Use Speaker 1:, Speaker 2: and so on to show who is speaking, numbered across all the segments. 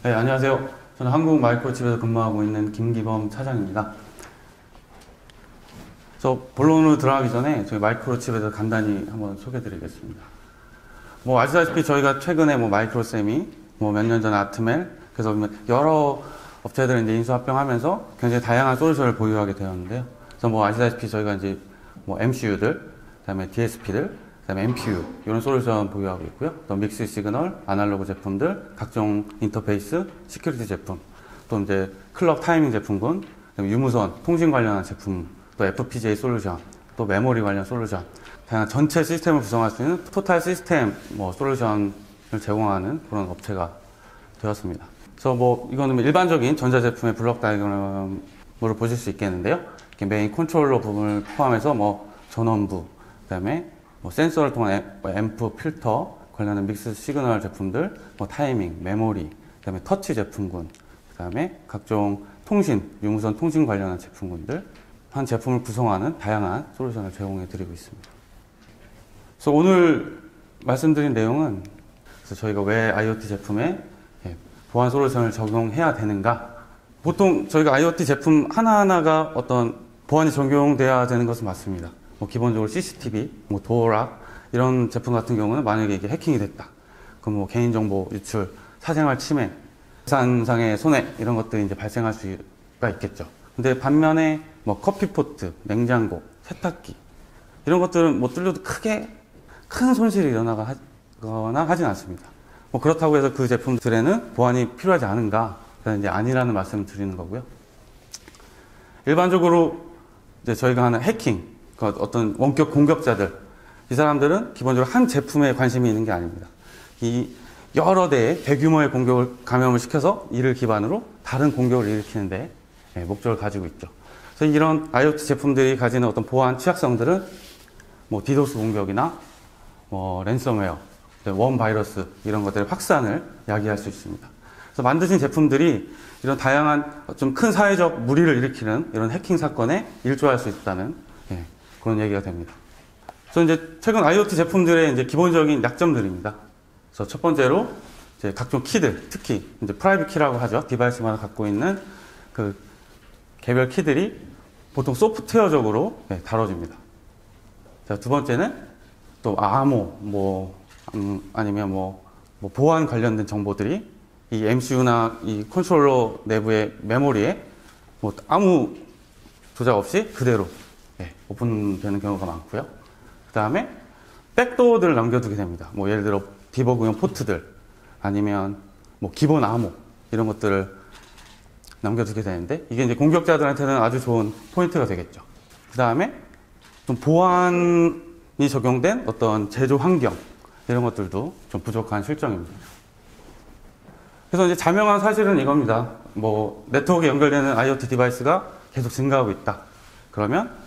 Speaker 1: 네, 안녕하세요. 저는 한국 마이크로칩에서 근무하고 있는 김기범 차장입니다. 저 본론으로 들어가기 전에 저희 마이크로칩에서 간단히 한번 소개해드리겠습니다. 아시다시피 저희가 최근에 마이크로세미, 몇 년 전에 아트멜, 그래서 여러 업체들을 이제 인수합병하면서 굉장히 다양한 솔루션을 보유하게 되었는데요. 그래서 아시다시피 저희가 이제 MCU들, 그다음에 DSP들, 그다음에 MPU 이런 솔루션 보유하고 있고요. 또 믹스 시그널, 아날로그 제품들, 각종 인터페이스, 시큐리티 제품, 또 이제 클럭 타이밍 제품군, 유무선 통신 관련한 제품, 또 FPGA 솔루션, 또 메모리 관련 솔루션, 다양한 전체 시스템을 구성할 수 있는 토탈 시스템 솔루션을 제공하는 그런 업체가 되었습니다. 그래서 이거는 일반적인 전자 제품의 블록 다이어그램으로 보실 수 있겠는데요. 이렇게 메인 컨트롤러 부분을 포함해서 전원부, 그다음에 센서를 통한 앰프, 필터 관련된 믹스 시그널 제품들, 타이밍, 메모리, 그다음에 터치 제품군, 그다음에 각종 통신, 유무선 통신 관련한 제품군들, 한 제품을 구성하는 다양한 솔루션을 제공해 드리고 있습니다. 그래서 오늘 말씀드린 내용은 그래서 저희가 왜 IoT 제품에 보안 솔루션을 적용해야 되는가? 보통 저희가 IoT 제품 하나하나가 어떤 보안이 적용돼야 되는 것은 맞습니다. 기본적으로 CCTV, 도어락 이런 제품 같은 경우는 만약에 이게 해킹이 됐다. 그럼 개인정보 유출, 사생활 침해, 재산상의 손해 이런 것들이 이제 발생할 수가 있겠죠. 근데 반면에 커피포트, 냉장고, 세탁기 이런 것들은 뚫려도 크게 큰 손실이 일어나거나 하진 않습니다. 그렇다고 해서 그 제품들에는 보안이 필요하지 않은가? 그래서 이제 아니라는 말씀을 드리는 거고요. 일반적으로 이제 저희가 하는 해킹, 어떤 원격 공격자들, 이 사람들은 기본적으로 한 제품에 관심이 있는 게 아닙니다. 이 여러 대의 대규모의 공격을 감염을 시켜서 이를 기반으로 다른 공격을 일으키는데 목적을 가지고 있죠. 그래서 이런 IoT 제품들이 가지는 어떤 보안 취약성들은 디도스 공격이나 랜섬웨어, 웜 바이러스 이런 것들의 확산을 야기할 수 있습니다. 그래서 만드신 제품들이 이런 다양한 좀 큰 사회적 무리를 일으키는 이런 해킹 사건에 일조할 수 있다는 그런 얘기가 됩니다. 그래서 이제 최근 IoT 제품들의 이제 기본적인 약점들입니다. 그래서 첫 번째로 이제 각종 키들, 특히 이제 프라이빗 키라고 하죠. 디바이스마다 갖고 있는 그 개별 키들이 보통 소프트웨어적으로 다뤄집니다. 자, 두 번째는 또 암호, 아니면 보안 관련된 정보들이 이 MCU나 이 컨트롤러 내부의 메모리에 아무 조작 없이 그대로 오픈되는 경우가 많고요. 그 다음에 백도어들을 남겨두게 됩니다. 예를 들어 디버그용 포트들 아니면 기본 암호 이런 것들을 남겨두게 되는데 이게 이제 공격자들한테는 아주 좋은 포인트가 되겠죠. 그 다음에 좀 보안이 적용된 어떤 제조 환경 이런 것들도 좀 부족한 실정입니다. 그래서 이제 자명한 사실은 이겁니다. 네트워크에 연결되는 IoT 디바이스가 계속 증가하고 있다. 그러면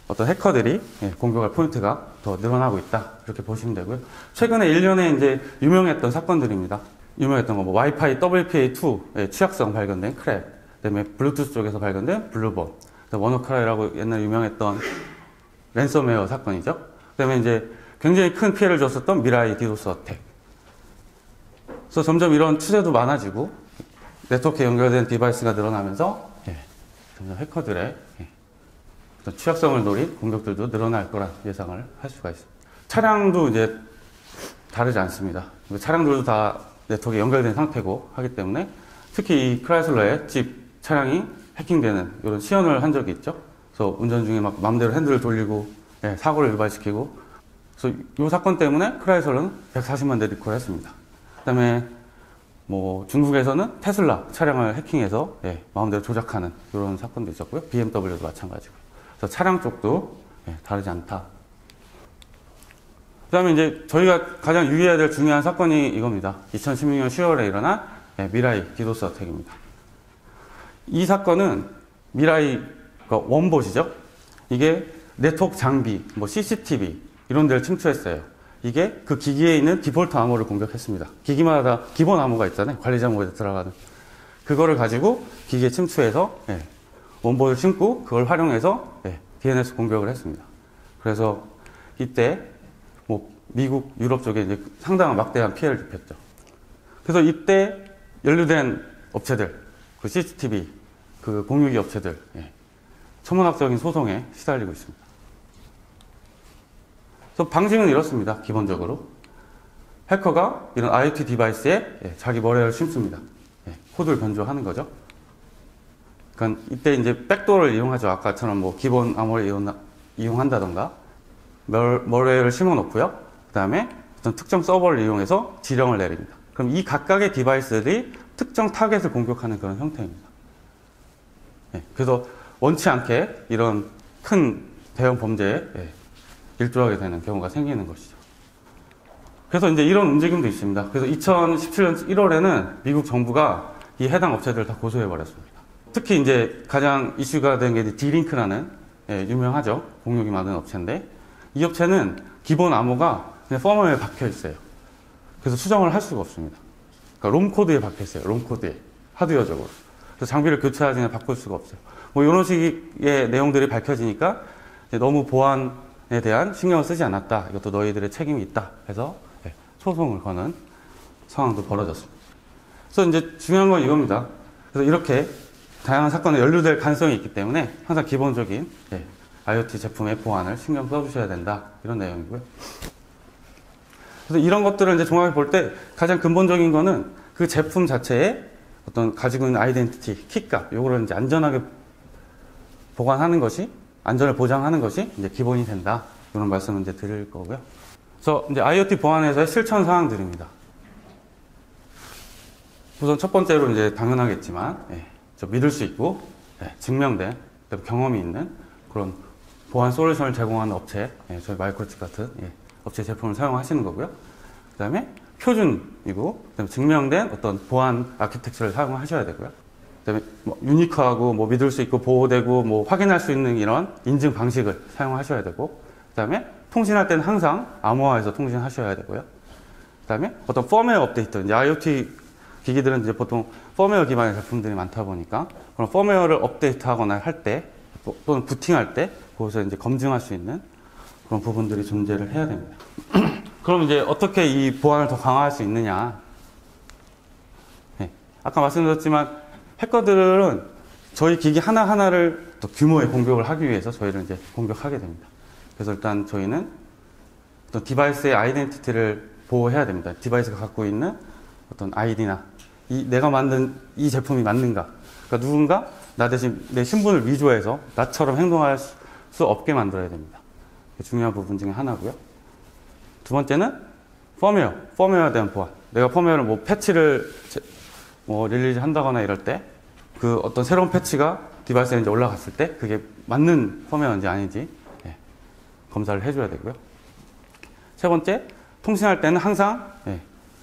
Speaker 1: 어떤 해커들이 공격할 포인트가 더 늘어나고 있다. 이렇게 보시면 되고요. 최근에 1년에 이제 유명했던 사건들입니다. 유명했던 와이파이 WPA2의 취약성 발견된 크랙, 그다음에 블루투스 쪽에서 발견된 블루본, 워너크라이라고 옛날에 유명했던 랜섬웨어 사건이죠. 그다음에 이제 굉장히 큰 피해를 줬었던 미라이 디도스 어택. 그래서 점점 이런 추세도 많아지고 네트워크에 연결된 디바이스가 늘어나면서 점점 해커들의 취약성을 노린 공격들도 늘어날 거라 예상을 할 수가 있습니다. 차량도 이제 다르지 않습니다. 차량들도 다 네트워크에 연결된 상태고 하기 때문에 특히 이 크라이슬러의 집 차량이 해킹되는 이런 시연을 한 적이 있죠. 그래서 운전 중에 마음대로 핸들을 돌리고 사고를 유발시키고, 그래서 이 사건 때문에 크라이슬러는 140만 대 리콜을 했습니다. 그 다음에 중국에서는 테슬라 차량을 해킹해서 마음대로 조작하는 이런 사건도 있었고요. BMW도 마찬가지고요. 그래서 차량 쪽도 다르지 않다. 그 다음에 이제 저희가 가장 유의해야 될 중요한 사건이 이겁니다. 2016년 10월에 일어난 미라이 디도스 어택입니다. 이 사건은 미라이 원봇이죠. 이게 네트워크 장비, CCTV 이런 데를 침투했어요. 이게 그 기기에 있는 디폴트 암호를 공격했습니다. 기기마다 기본 암호가 있잖아요. 관리자 모드에 들어가는. 그거를 가지고 기기에 침투해서 원봇을 심고 그걸 활용해서 DNS 공격을 했습니다. 그래서 이때 미국, 유럽 쪽에 이제 상당한 막대한 피해를 입혔죠. 그래서 이때 연루된 업체들, 그 CCTV, 그 공유기 업체들, 천문학적인 소송에 시달리고 있습니다. 그래서 방식은 이렇습니다. 기본적으로 해커가 이런 IoT 디바이스에 자기 머리를 심습니다. 코드를 변조하는 거죠. 그러니까 이때 이제 백도어를 이용하죠. 아까처럼 뭐 기본 암호를 이용한다던가 머리를 심어 놓고요. 그 다음에 어떤 특정 서버를 이용해서 지령을 내립니다. 그럼 이 각각의 디바이스들이 특정 타겟을 공격하는 그런 형태입니다. 그래서 원치 않게 이런 큰 대형 범죄에 일조하게 되는 경우가 생기는 것이죠. 그래서 이제 이런 움직임도 있습니다. 그래서 2017년 1월에는 미국 정부가 이 해당 업체들을 다 고소해버렸습니다. 특히 이제 가장 이슈가 된 게 D-Link라는 유명하죠. 공유기 만드는 업체인데 이 업체는 기본 암호가 그냥 펌웨어에 박혀 있어요. 그래서 수정을 할 수가 없습니다. 그러니까 롬 코드에 박혀 있어요. 롬 코드에 하드웨어적으로. 그래서 장비를 교체하거나 바꿀 수가 없어요. 뭐 이런 식의 내용들이 밝혀지니까 너무 보안에 대한 신경을 쓰지 않았다. 이것도 너희들의 책임이 있다. 해서 소송을 거는 상황도 벌어졌습니다. 그래서 이제 중요한 건 이겁니다. 그래서 이렇게 다양한 사건에 연루될 가능성이 있기 때문에 항상 기본적인 IoT 제품의 보안을 신경 써주셔야 된다. 이런 내용이고요. 그래서 이런 것들을 이제 종합해 볼 때 가장 근본적인 거는 그 제품 자체에 어떤 가지고 있는 아이덴티티, 키값, 요거를 이제 안전하게 보관하는 것이, 안전을 보장하는 것이 이제 기본이 된다. 이런 말씀을 이제 드릴 거고요. 그래서 이제 IoT 보안에서의 실천 사항들입니다. 우선 첫 번째로 이제 당연하겠지만, 믿을 수 있고, 증명된, 경험이 있는 그런 보안 솔루션을 제공하는 업체, 저희 마이크로칩 같은 업체 제품을 사용하시는 거고요. 그 다음에 표준이고, 그다음에 증명된 어떤 보안 아키텍처를 사용하셔야 되고요. 그 다음에 뭐 유니크하고 뭐 믿을 수 있고 보호되고 뭐 확인할 수 있는 이런 인증 방식을 사용하셔야 되고, 그 다음에 통신할 때는 항상 암호화해서 통신하셔야 되고요. 그 다음에 어떤 펌웨어 업데이트, 이제 IoT 기기들은 이제 보통 펌웨어 기반의 제품들이 많다 보니까 그런 펌웨어를 업데이트하거나 할 때 또는 부팅할 때 거기서 이제 검증할 수 있는 그런 부분들이 존재를 해야 됩니다. 그럼 이제 어떻게 이 보안을 더 강화할 수 있느냐? 아까 말씀드렸지만 해커들은 저희 기기 하나하나를 더 규모의 공격을 하기 위해서 저희를 이제 공격하게 됩니다. 그래서 일단 저희는 어떤 디바이스의 아이덴티티를 보호해야 됩니다. 디바이스가 갖고 있는 어떤 아이디나 내가 만든 이 제품이 맞는가? 그러니까 누군가 나 대신 내 신분을 위조해서 나처럼 행동할 수 없게 만들어야 됩니다. 중요한 부분 중에 하나고요. 두 번째는 펌웨어에 대한 보안. 내가 펌웨어를 뭐 패치를 뭐 릴리즈 한다거나 이럴 때 그 어떤 새로운 패치가 디바이스에 이제 올라갔을 때 그게 맞는 펌웨어인지 아닌지 검사를 해줘야 되고요. 세 번째, 통신할 때는 항상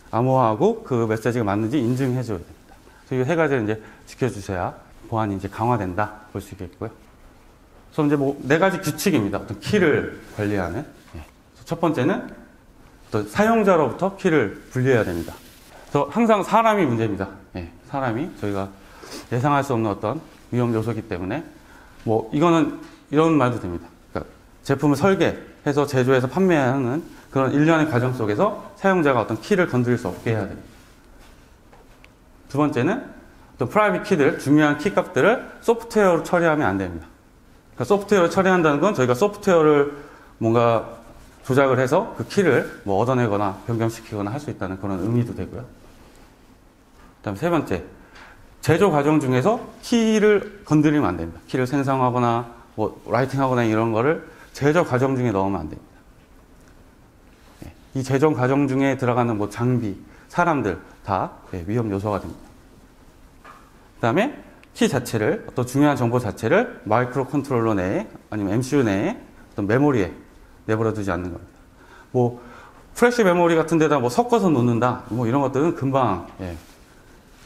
Speaker 1: 암호화하고 그 메시지가 맞는지 인증해줘야 됩니다. 그래서 이 세 가지를 이제 지켜주셔야 보안이 이제 강화된다 볼 수 있겠고요. 그래서 이제 뭐 네 가지 규칙입니다. 어떤 키를 관리하는. 첫 번째는 어떤 사용자로부터 키를 분리해야 됩니다. 그래서 항상 사람이 문제입니다. 사람이 저희가 예상할 수 없는 어떤 위험 요소이기 때문에 뭐 이거는 이런 말도 됩니다. 그러니까 제품을 설계해서 제조해서 판매하는 그런 일련의 과정 속에서 사용자가 어떤 키를 건드릴 수 없게 해야 됩니다. 두 번째는 어떤 프라이빗 키들, 중요한 키 값들을 소프트웨어로 처리하면 안 됩니다. 그러니까 소프트웨어로 처리한다는 건 저희가 소프트웨어를 뭔가 조작을 해서 그 키를 뭐 얻어내거나 변경시키거나 할 수 있다는 그런 의미도 되고요. 그 다음 세 번째, 제조 과정 중에서 키를 건드리면 안 됩니다. 키를 생성하거나 뭐 라이팅하거나 이런 거를 제조 과정 중에 넣으면 안 됩니다. 이 제조 과정 중에 들어가는 뭐 장비, 사람들 다 위험 요소가 됩니다. 그 다음에 키 자체를, 어떤 중요한 정보 자체를 마이크로 컨트롤러 내에 아니면 MCU 내에 어떤 메모리에 내버려 두지 않는 겁니다. 뭐 프레시 메모리 같은 데다 뭐 섞어서 놓는다, 뭐 이런 것들은 금방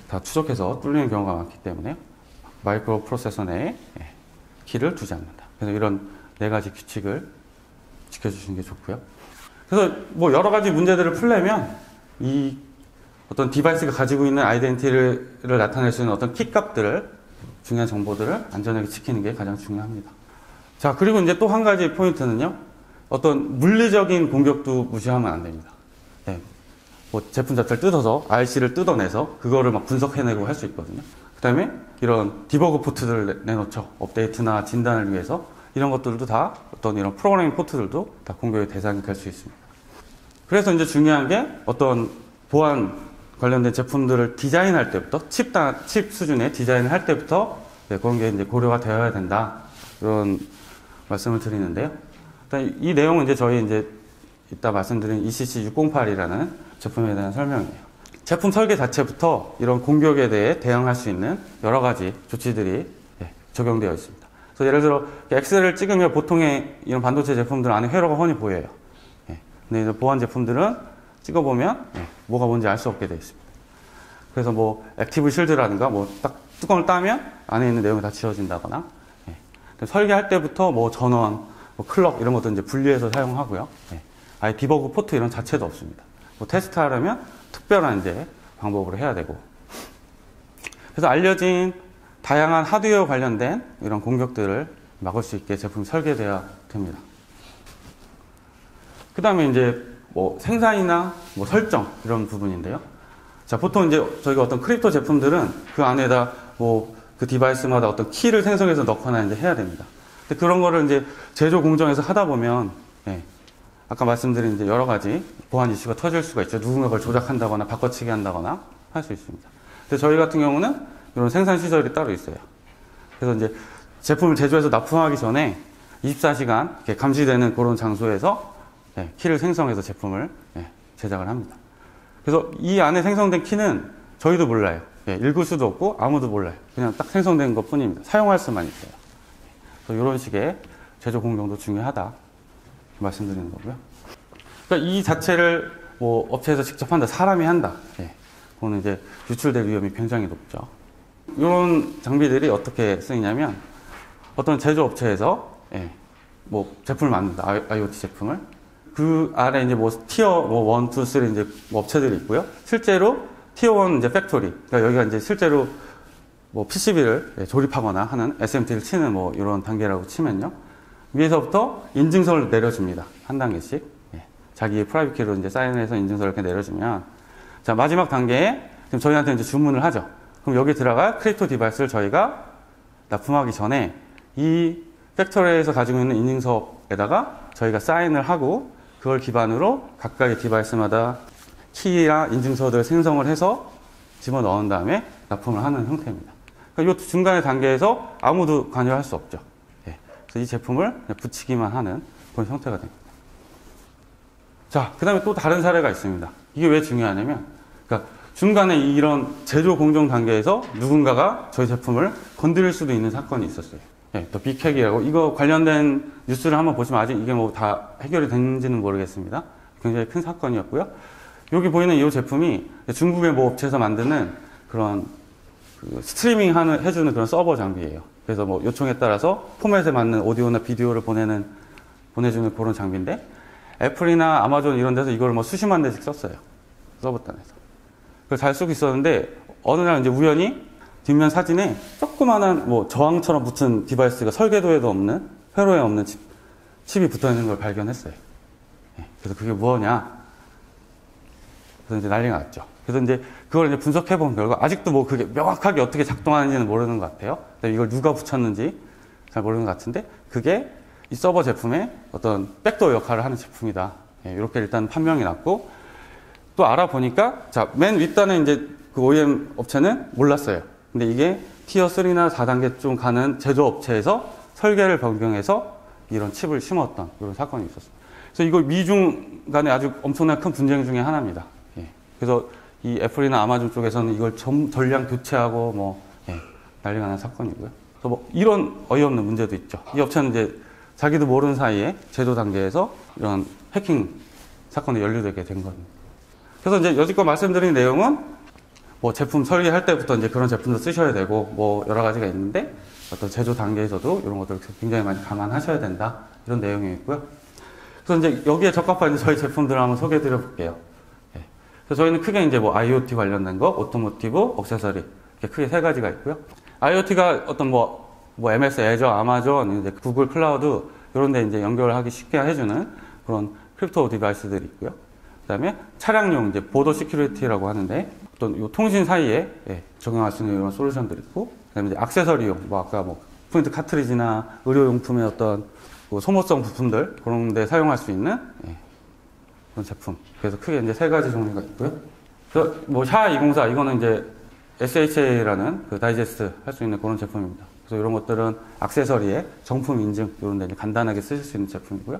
Speaker 1: 다 추적해서 뚫리는 경우가 많기 때문에 마이크로 프로세서 내에 키를 두지 않는다. 그래서 이런 네 가지 규칙을 지켜주시는 게 좋고요. 그래서 뭐 여러 가지 문제들을 풀려면 이 어떤 디바이스가 가지고 있는 아이덴티티를 나타낼 수 있는 어떤 키 값들을, 중요한 정보들을 안전하게 지키는 게 가장 중요합니다. 자, 그리고 이제 또 한 가지 포인트는요. 어떤 물리적인 공격도 무시하면 안 됩니다. 뭐 제품 자체를 뜯어서 RC를 뜯어내서 그거를 막 분석해내고 할 수 있거든요. 그 다음에 이런 디버그 포트들을 내놓죠. 업데이트나 진단을 위해서 이런 것들도 다 어떤 이런 프로그래밍 포트들도 다 공격의 대상이 될 수 있습니다. 그래서 이제 중요한 게 어떤 보안 관련된 제품들을 디자인할 때부터 칩 수준의 디자인을 할 때부터 그런 게 이제 고려가 되어야 된다. 이런 말씀을 드리는데요. 일단 이 내용은 이제 저희 이제 이따 말씀드린 ECC 608이라는 제품에 대한 설명이에요. 제품 설계 자체부터 이런 공격에 대해 대응할 수 있는 여러 가지 조치들이 적용되어 있습니다. 그래서 예를 들어 엑셀을 찍으면 보통의 이런 반도체 제품들 안에 회로가 훤히 보여요. 근데 이제 보안 제품들은 찍어보면 뭐가 뭔지 알 수 없게 되어 있습니다. 그래서 뭐 액티브 실드라든가 뭐 딱 뚜껑을 따면 안에 있는 내용이 다 지워진다거나 설계할 때부터 뭐 전원, 뭐 클럭 이런 것도 이제 분리해서 사용하고요. 아예 디버그 포트 이런 자체도 없습니다. 뭐 테스트하려면 특별한 이제 방법으로 해야 되고. 그래서 알려진 다양한 하드웨어 관련된 이런 공격들을 막을 수 있게 제품이 설계되어야 됩니다. 그 다음에 이제 뭐 생산이나 뭐 설정 이런 부분인데요. 자, 보통 이제 저희가 어떤 크립토 제품들은 그 안에다 뭐 그 디바이스마다 어떤 키를 생성해서 넣거나 이제 해야 됩니다. 근데 그런 거를 이제 제조 공정에서 하다 보면, 아까 말씀드린 이제 여러 가지 보안 이슈가 터질 수가 있죠. 누군가 그걸 조작한다거나 바꿔치기 한다거나 할 수 있습니다. 근데 저희 같은 경우는 이런 생산 시설이 따로 있어요. 그래서 이제 제품을 제조해서 납품하기 전에 24시간 이렇게 감시되는 그런 장소에서 키를 생성해서 제품을 제작을 합니다. 그래서 이 안에 생성된 키는 저희도 몰라요. 읽을 수도 없고 아무도 몰라요. 그냥 딱 생성된 것 뿐입니다. 사용할 수만 있어요. 그래서 이런 식의 제조 공정도 중요하다 말씀드리는 거고요. 그러니까 이 자체를 뭐 업체에서 직접 한다, 사람이 한다. 그거는 이제 유출될 위험이 굉장히 높죠. 이런 장비들이 어떻게 쓰이냐면 어떤 제조업체에서 뭐 제품을 만든다, IoT 제품을. 그 아래 이제 뭐 티어 뭐 1, 2, 3 이제 뭐 업체들이 있고요. 실제로 티어 1 이제 팩토리. 그러니까 여기가 이제 실제로 뭐 PCB를 조립하거나 하는 SMT를 치는 뭐 이런 단계라고 치면요. 위에서부터 인증서를 내려줍니다. 한 단계씩. 자기의 프라이빗 키로 이제 사인해서 인증서를 이렇게 내려주면 자, 마지막 단계에 지금 저희한테 이제 주문을 하죠. 그럼 여기 들어갈 크립토 디바이스를 저희가 납품하기 전에 이 팩토리에서 가지고 있는 인증서에다가 저희가 사인을 하고 그걸 기반으로 각각의 디바이스마다 키나 인증서들을 생성을 해서 집어넣은 다음에 납품을 하는 형태입니다. 그러니까 이 중간의 단계에서 아무도 관여할 수 없죠. 그래서 이 제품을 그냥 붙이기만 하는 그런 형태가 됩니다. 자, 그 다음에 또 다른 사례가 있습니다. 이게 왜 중요하냐면, 그러니까 중간에 이런 제조 공정 단계에서 누군가가 저희 제품을 건드릴 수도 있는 사건이 있었어요. 또 빅핵이라고 이거 관련된 뉴스를 한번 보시면 아직 이게 뭐 다 해결이 됐는지는 모르겠습니다. 굉장히 큰 사건이었고요. 여기 보이는 이 제품이 중국의 뭐 업체에서 만드는 그런 그 스트리밍 해주는 그런 서버 장비예요. 그래서 뭐 요청에 따라서 포맷에 맞는 오디오나 비디오를 보내주는 그런 장비인데 애플이나 아마존 이런 데서 이걸 뭐 수십만 대씩 썼어요. 서버단에서. 그걸 잘 쓰고 있었는데 어느 날 이제 우연히 뒷면 사진에 조그만한 뭐 저항처럼 붙은 디바이스가 설계도에도 없는 회로에 없는 칩이 붙어 있는 걸 발견했어요. 그래서 그게 뭐냐? 그래서 이제 난리가 났죠. 그래서 이제 그걸 이제 분석해 본 결과 아직도 뭐 그게 명확하게 어떻게 작동하는지는 모르는 것 같아요. 이걸 누가 붙였는지 잘 모르는 것 같은데 그게 이 서버 제품의 어떤 백도어 역할을 하는 제품이다. 이렇게 일단 판명이 났고 또 알아보니까 자, 맨 윗단에 이제 그 OEM 업체는 몰랐어요. 근데 이게 티어 3나 4단계 좀 가는 제조업체에서 설계를 변경해서 이런 칩을 심었던 이런 사건이 있었어요. 그래서 이거 미중 간에 아주 엄청난 큰 분쟁 중에 하나입니다. 그래서 이 애플이나 아마존 쪽에서는 이걸 전량 교체하고 뭐 난리가 난 사건이고요. 그래서 뭐 이런 어이없는 문제도 있죠. 이 업체는 이제 자기도 모르는 사이에 제조 단계에서 이런 해킹 사건에 연루되게 된 겁니다. 그래서 이제 여지껏 말씀드린 내용은 뭐 제품 설계할 때부터 이제 그런 제품도 쓰셔야 되고 뭐 여러 가지가 있는데 어떤 제조 단계에서도 이런 것들을 굉장히 많이 감안하셔야 된다. 이런 내용이 있고요. 그래서 이제 여기에 적합한 저희 제품들을 한번 소개해 드려 볼게요. 그래서 저희는 크게 이제 뭐 IoT 관련된 거, 오토모티브, 액세서리 이렇게 크게 세 가지가 있고요. IoT가 어떤 뭐 MS, 애저, 아마존, 이제 구글 클라우드 이런 데 이제 연결하기 쉽게 해주는 그런 크립토 디바이스들이 있고요. 그다음에 차량용 이제 보더 시큐리티라고 하는데 어떤 요 통신 사이에 적용할 수 있는 이런 솔루션들이 있고, 그다음에 이제 액세서리용, 뭐 아까 뭐 프린트 카트리지나 의료용품의 어떤 뭐 소모성 부품들 그런 데 사용할 수 있는 그런 제품. 그래서 크게 이제 세 가지 종류가 있고요. 그래서 뭐 샤204 이거는 이제 SHA라는 그 다이제스트 할 수 있는 그런 제품입니다. 그래서 이런 것들은 액세서리에 정품 인증 이런 데 이제 간단하게 쓰실 수 있는 제품이고요.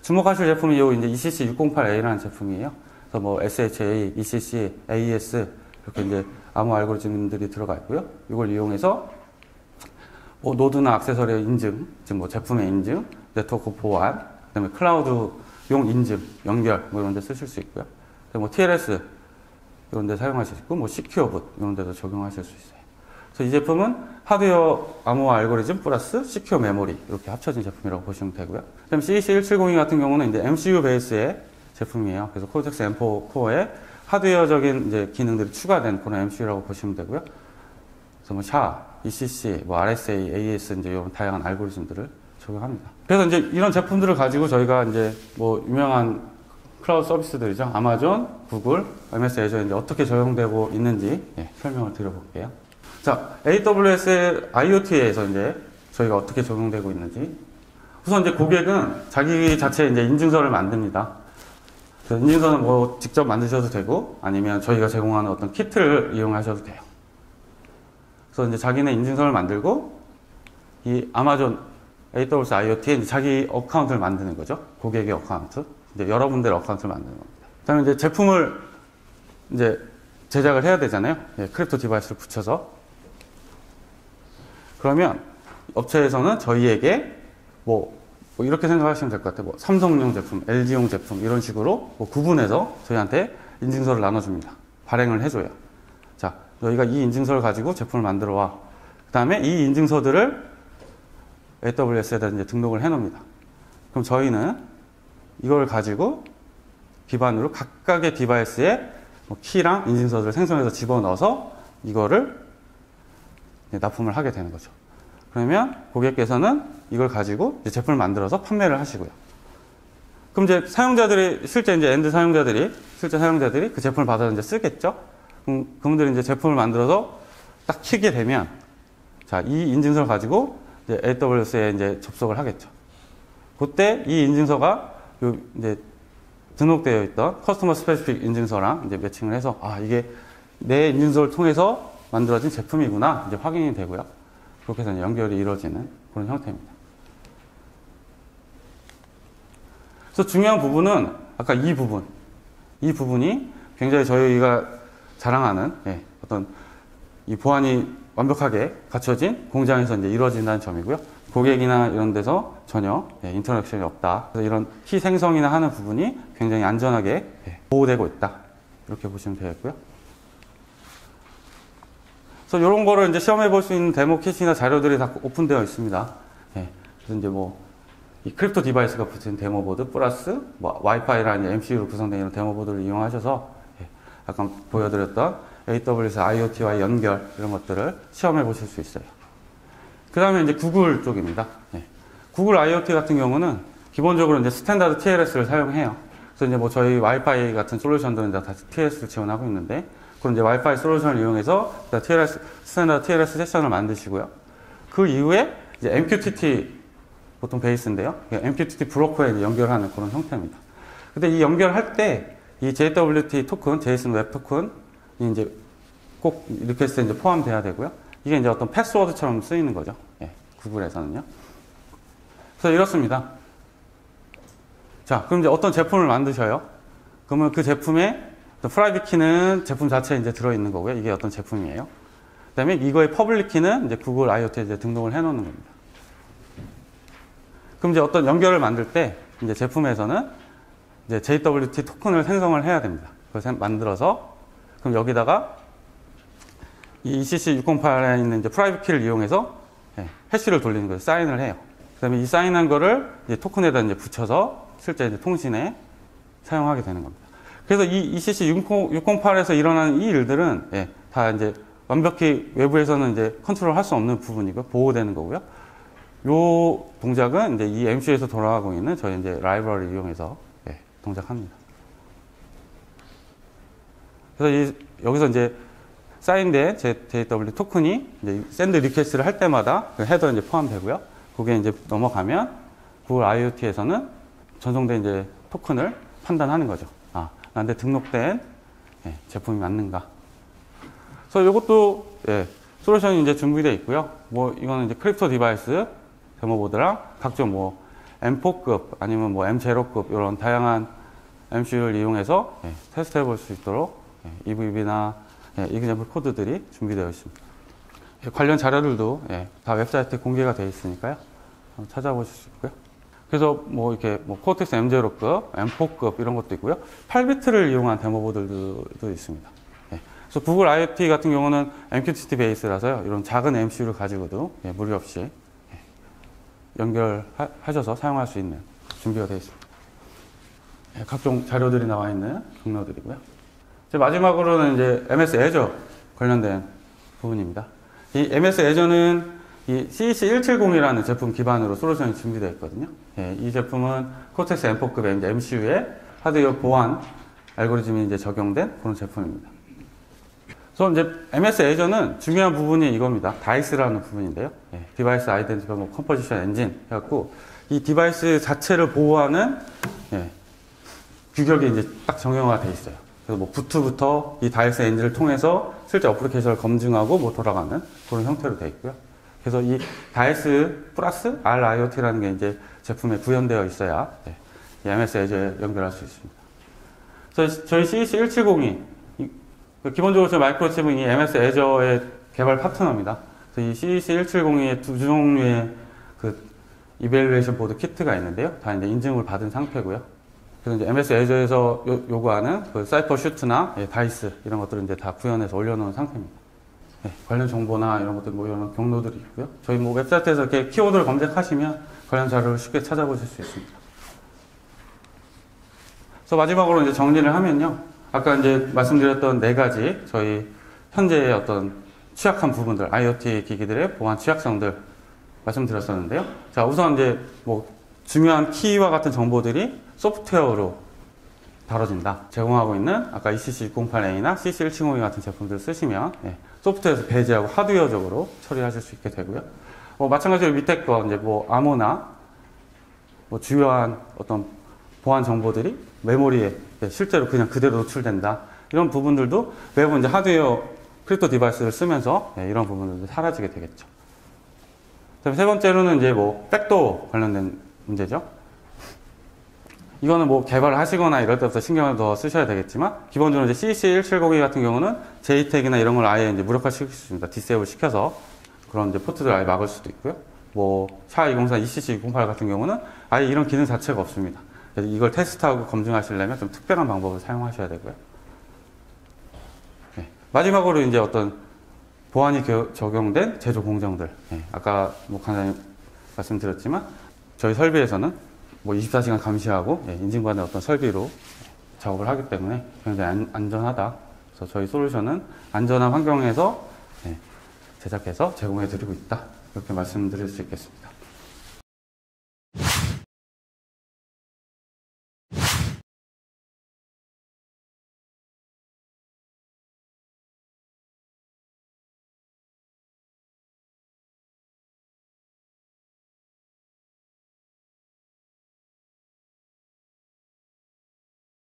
Speaker 1: 주목하실 제품이 요 이제 ECC608A라는 제품이에요. 그래서 뭐 SHA, ECC, AES 이렇게 이제 암호 알고리즘들이 들어가 있고요. 이걸 이용해서 뭐 노드나 액세서리의 인증, 즉 뭐 제품의 인증, 네트워크 보안, 그다음에 클라우드용 인증, 연결 뭐 이런 데 쓰실 수 있고요. 뭐 TLS 이런 데 사용하실 수 있고, 뭐 시큐어붓 이런 데도 적용하실 수 있어요. 그래서 이 제품은 하드웨어 암호 알고리즘 플러스 시큐어 메모리 이렇게 합쳐진 제품이라고 보시면 되고요. 그다음 CEC1702 같은 경우는 이제 MCU 베이스의 제품이에요. 그래서 코르텍스 M4 코어에 하드웨어적인 이제 기능들이 추가된 그런 MCU라고 보시면 되고요. 그래서 뭐 SHA, ECC, 뭐 RSA, AES 이제 이런 다양한 알고리즘들을 적용합니다. 그래서 이제 이런 제품들을 가지고 저희가 이제 뭐 유명한 클라우드 서비스들이죠. 아마존, 구글, MS 애저에 이제 어떻게 적용되고 있는지 설명을 드려볼게요. 자, AWS IoT에서 이제 저희가 어떻게 적용되고 있는지. 우선 이제 고객은 자기 자체 이제 인증서를 만듭니다. 인증서는 뭐 직접 만드셔도 되고 아니면 저희가 제공하는 어떤 키트를 이용하셔도 돼요. 그래서 이제 자기네 인증서를 만들고 이 아마존 AWS IoT에 이제 자기 어카운트를 만드는 거죠. 고객의 어카운트. 이제 여러분들의 어카운트를 만드는 겁니다. 그다음에 이제 제품을 이제 제작을 해야 되잖아요. 크립토 디바이스를 붙여서. 그러면 업체에서는 저희에게 뭐 이렇게 생각하시면 될 것 같아요. 뭐 삼성용 제품, LG용 제품 이런 식으로 뭐 구분해서 저희한테 인증서를 나눠줍니다. 발행을 해줘요. 자, 너희가 이 인증서를 가지고 제품을 만들어 와. 그 다음에 이 인증서들을 AWS에다 이제 등록을 해 놓습니다. 그럼 저희는 이걸 가지고 기반으로 각각의 디바이스에 뭐 키랑 인증서들을 생성해서 집어넣어서 이거를 납품을 하게 되는 거죠. 그러면 고객께서는 이걸 가지고 이제 제품을 만들어서 판매를 하시고요. 그럼 이제 사용자들이 실제 이제 엔드 사용자들이 그 제품을 받아서 이제 쓰겠죠. 그분들이 이제 제품을 만들어서 딱 키게 되면 자, 이 인증서를 가지고 이제 AWS에 이제 접속을 하겠죠. 그때 이 인증서가 이제 등록되어 있던 커스터머 스페시픽 인증서랑 이제 매칭을 해서 아, 이게 내 인증서를 통해서 만들어진 제품이구나 이제 확인이 되고요. 그렇게 해서 연결이 이루어지는 그런 형태입니다. 그래서 중요한 부분은 아까 이 부분이 굉장히 저희가 자랑하는 어떤 이 보안이 완벽하게 갖춰진 공장에서 이제 이루어진다는 점이고요. 고객이나 이런 데서 전혀 인터랙션이 없다. 그래서 이런 키 생성이나 하는 부분이 굉장히 안전하게 보호되고 있다. 이렇게 보시면 되겠고요. 그래서 이런 거를 이제 시험해 볼 수 있는 데모 킷이나 자료들이 다 오픈되어 있습니다. 그래서 이제 뭐, 이 크립토 디바이스가 붙인 데모보드 플러스 뭐 와이파이라는 MCU로 구성된 이런 데모보드를 이용하셔서 아까 보여드렸던 AWS IoT와의 연결 이런 것들을 시험해 보실 수 있어요. 그 다음에 이제 구글 쪽입니다. 구글 IoT 같은 경우는 기본적으로 이제 스탠다드 TLS를 사용해요. 그래서 이제 뭐 저희 와이파이 같은 솔루션들은 다 TLS를 지원하고 있는데, 그럼 이제 와이파이 솔루션을 이용해서 스탠다드 TLS 세션을 만드시고요. 그 이후에 이제 MQTT 보통 베이스인데요. MQTT 브로커에 이제 연결하는 그런 형태입니다. 근데 이 연결할 때 이 JWT 토큰, JSON 웹 토큰이 이제 꼭 리퀘스트에 이제 포함돼야 되고요. 이게 이제 어떤 패스워드처럼 쓰이는 거죠. 구글에서는요. 그래서 이렇습니다. 자, 그럼 이제 어떤 제품을 만드셔요? 그러면 그 제품의 프라이빗 키는 제품 자체에 이제 들어있는 거고요. 이게 어떤 제품이에요. 그 다음에 이거의 퍼블릭 키는 이제 구글 IoT에 이제 등록을 해 놓는 겁니다. 그럼 이제 어떤 연결을 만들 때 이제 제품에서는 이제 JWT 토큰을 생성을 해야 됩니다. 그걸 만들어서 그럼 여기다가 이 ECC608에 있는 이제 프라이빗 키를 이용해서 해시를 돌리는 거예요. 사인을 해요. 그 다음에 이 사인한 거를 이제 토큰에다 이제 붙여서 실제 이제 통신에 사용하게 되는 겁니다. 그래서 이 ECC608에서 일어나는 이 일들은 다 이제 완벽히 외부에서는 이제 컨트롤 할 수 없는 부분이고 보호되는 거고요. 요 동작은 이제 이 MCU에서 돌아가고 있는 저희 이제 라이브러리를 이용해서 동작합니다. 그래서 여기서 이제 사인된 JW 토큰이 이제 샌드 리퀘스트를 할 때마다 그 헤더에 이제 포함되고요. 그게 이제 넘어가면 구글 IoT에서는 전송된 이제 토큰을 판단하는 거죠. 아, 나한테 등록된 제품이 맞는가. 그래서 이것도 솔루션이 이제 준비되어 있고요. 뭐 이거는 이제 크립토 디바이스 데모보드랑 각종 뭐 M4급 아니면 뭐 M0급 이런 다양한 MCU를 이용해서 테스트해 볼 수 있도록 EVB나 이그젬플 코드들이 준비되어 있습니다. 관련 자료들도 다 웹사이트에 공개가 되어 있으니까요. 한번 찾아보실 수 있고요. 그래서 뭐 이렇게 뭐 코텍스 M0급, M4급 이런 것도 있고요. 8비트를 이용한 데모보드들도 있습니다. 그래서 구글 IoT 같은 경우는 MQTT 베이스라서요. 이런 작은 MCU를 가지고도 무리 없이 연결하셔서 사용할 수 있는 준비가 되어 있습니다. 각종 자료들이 나와 있는 경로들이고요. 마지막으로는 이제 MS 애저 관련된 부분입니다. 이 MS 애저는 이 CEC170이라는 제품 기반으로 솔루션이 준비되어 있거든요. 이 제품은 코텍스 M4급 MCU에 하드웨어 보안 알고리즘이 이제 적용된 그런 제품입니다. 그래서 이제 MS 애저는 중요한 부분이 이겁니다. 다이스라는 부분인데요. 디바이스 아이덴티파 컴포지션 엔진 해갖고 이 디바이스 자체를 보호하는 규격이 이제 딱 정형화가 되어 있어요. 그래서 뭐 부트부터 이 다이스 엔진을 통해서 실제 어플리케이션을 검증하고 뭐 돌아가는 그런 형태로 되어 있고요. 그래서 이 다이스 플러스 RIoT라는 게 이제 제품에 구현되어 있어야 이 MS 애저에 연결할 수 있습니다. 그래서 저희 CEC170이 기본적으로 저희 마이크로칩은 이 MS 애저의 개발 파트너입니다. 그래서 이 CEC170의 두 종류의 그 이벨루에이션 보드 키트가 있는데요. 다 이제 인증을 받은 상태고요. 그래서 이제 MS 애저에서 요구하는 그 사이퍼 슈트나 다이스 이런 것들을 이제 다 구현해서 올려놓은 상태입니다. 관련 정보나 이런 것들 뭐 이런 경로들이 있고요. 저희 뭐 웹사이트에서 이렇게 키워드를 검색하시면 관련 자료를 쉽게 찾아보실 수 있습니다. 그래서 마지막으로 이제 정리를 하면요. 아까 이제 말씀드렸던 네 가지 저희 현재의 어떤 취약한 부분들, IoT 기기들의 보안 취약성들 말씀드렸었는데요. 자, 우선 이제 뭐 중요한 키와 같은 정보들이 소프트웨어로 다뤄진다. 제공하고 있는 아까 ECC608A나 CC1702 같은 제품들을 쓰시면 소프트웨어에서 배제하고 하드웨어적으로 처리하실 수 있게 되고요. 마찬가지로 밑에 거 이제 뭐 암호나 뭐 주요한 어떤 보안 정보들이 메모리에 실제로 그냥 그대로 노출된다. 이런 부분들도 매번 이제 하드웨어 크립토 디바이스를 쓰면서 이런 부분들도 사라지게 되겠죠. 그다음에 세 번째로는 이제 뭐 백도어 관련된 문제죠. 이거는 뭐 개발을 하시거나 이럴 때부터 신경을 더 쓰셔야 되겠지만, 기본적으로 이제 CEC1702 같은 경우는 JTAG이나 이런 걸 아예 이제 무력화시킬 수 있습니다. 디세이블 시켜서 그런 이제 포트들을 아예 막을 수도 있고요. 뭐 샤204 ECC608 같은 경우는 아예 이런 기능 자체가 없습니다. 그래서 이걸 테스트하고 검증하시려면 좀 특별한 방법을 사용하셔야 되고요. 마지막으로 이제 어떤 보안이 적용된 제조 공정들. 아까 뭐 간단히 말씀드렸지만 저희 설비에서는 뭐 24시간 감시하고 인증받는 어떤 설비로 작업을 하기 때문에 굉장히 안전하다. 그래서 저희 솔루션은 안전한 환경에서 제작해서 제공해 드리고 있다. 이렇게 말씀드릴 수 있겠습니다.